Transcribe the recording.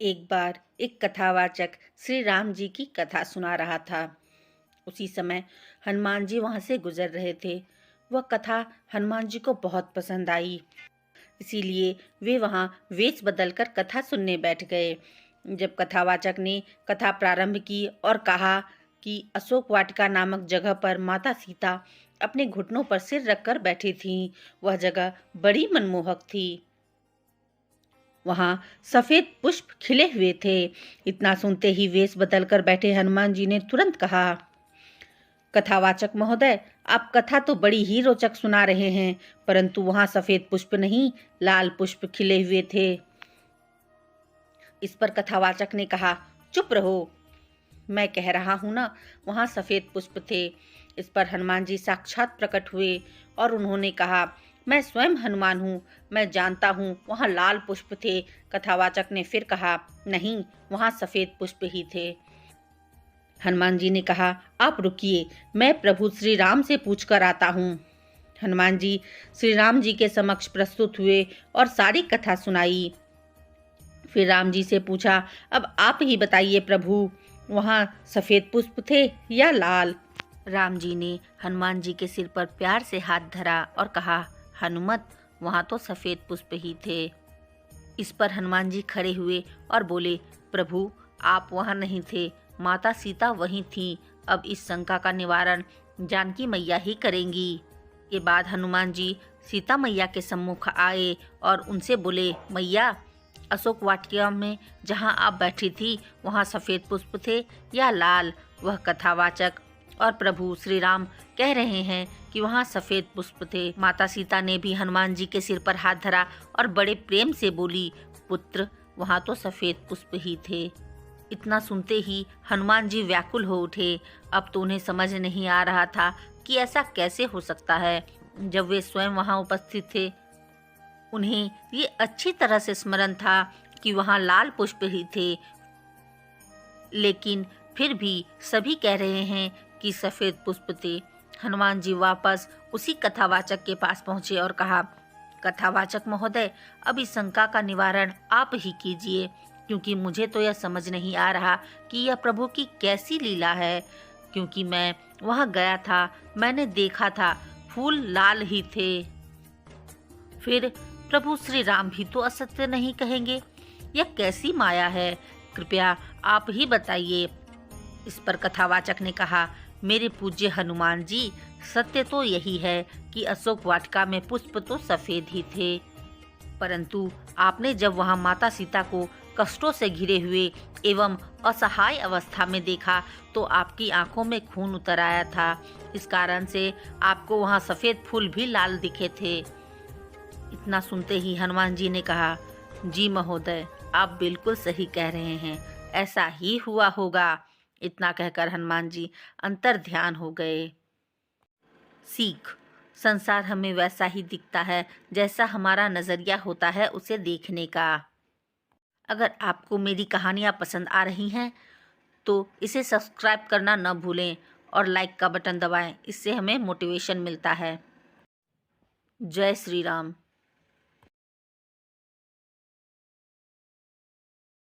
एक बार एक कथावाचक श्री राम जी की कथा सुना रहा था। उसी समय हनुमान जी वहां से गुजर रहे थे। वह कथा हनुमान जी को बहुत पसंद आई, इसीलिए वे वहां वेश बदलकर कथा सुनने बैठ गए। जब कथावाचक ने कथा प्रारंभ की और कहा कि अशोक वाटिका नामक जगह पर माता सीता अपने घुटनों पर सिर रखकर बैठी थीं, वह जगह बड़ी मनमोहक थी। वहां सफेद पुष्प खिले हुए थे। इतना सुनते ही वेश बदलकर बैठे हनुमान जी ने तुरंत कहा, कथावाचक महोदय, आप कथा तो बड़ी ही रोचक सुना रहे हैं, परंतु वहां सफेद पुष्प नहीं, लाल पुष्प खिले हुए थे। इस पर कथावाचक ने कहा, चुप रहो, मैं कह रहा हूं ना, वहां सफेद पुष्प थे। इस पर हनुमान जी साक्षात प्रकट हुए और उन्होंने कहा, मैं स्वयं हनुमान हूँ, मैं जानता हूँ वहां लाल पुष्प थे। कथावाचक ने फिर कहा, नहीं, वहां सफेद पुष्प ही थे। हनुमान जी ने कहा, आप रुकिए, मैं प्रभु श्री राम से पूछकर आता हूँ। हनुमान जी श्री राम जी के समक्ष प्रस्तुत हुए और सारी कथा सुनाई। फिर राम जी से पूछा, अब आप ही बताइए प्रभु, वहां सफेद पुष्प थे या लाल? राम जी ने हनुमान जी के सिर पर प्यार से हाथ धरा और कहा, हनुमत, वहां तो सफेद पुष्प ही थे। इस पर हनुमान जी खड़े हुए और बोले, प्रभु, आप वहां नहीं थे, माता सीता वहीं थीं। अब इस शंका का निवारण जानकी मैया ही करेंगी। के बाद हनुमान जी सीता मैया के सम्मुख आए और उनसे बोले, मैया, अशोक वाटिका में जहां आप बैठी थी वहां सफेद पुष्प थे या लाल? वह कथावाचक और प्रभु श्री राम कह रहे हैं कि वहां सफेद पुष्प थे। माता सीता ने भी हनुमान जी के सिर पर हाथ धरा और बड़े प्रेम से बोली, पुत्र, वहां तो सफेद पुष्प ही थे। इतना सुनते ही हनुमान जी व्याकुल हो उठे। अब तो उन्हें समझ नहीं आ रहा था कि ऐसा कैसे हो सकता है, जब वे स्वयं वहां उपस्थित थे। उन्हें ये अच्छी तरह से स्मरण था कि वहां लाल पुष्प ही थे, लेकिन फिर भी सभी कह रहे हैं कि सफेद पुष्प थे। हनुमान जी वापस उसी कथावाचक के पास पहुंचे और कहा, कथावाचक महोदय, अब इस शंका का निवारण आप ही कीजिए, क्योंकि मुझे तो यह समझ नहीं आ रहा कि यह प्रभु की कैसी लीला है। क्योंकि मैं वहां गया था, मैंने देखा था, फूल लाल ही थे। फिर प्रभु श्री राम भी तो असत्य नहीं कहेंगे। यह कैसी माया है, कृपया आप ही बताइए। इस पर कथावाचक ने कहा, मेरे पूज्य हनुमान जी, सत्य तो यही है कि अशोक वाटिका में पुष्प तो सफेद ही थे, परंतु आपने जब वहां माता सीता को कष्टों से घिरे हुए एवं असहाय अवस्था में देखा तो आपकी आंखों में खून उतर आया था। इस कारण से आपको वहां सफेद फूल भी लाल दिखे थे। इतना सुनते ही हनुमान जी ने कहा, जी महोदय, आप बिल्कुल सही कह रहे हैं, ऐसा ही हुआ होगा। इतना कहकर हनुमान जी अंतर ध्यान हो गए। सीख, संसार हमें वैसा ही दिखता है जैसा हमारा नजरिया होता है उसे देखने का। अगर आपको मेरी कहानियाँ पसंद आ रही हैं तो इसे सब्सक्राइब करना न भूलें और लाइक का बटन दबाएं, इससे हमें मोटिवेशन मिलता है। जय श्री राम।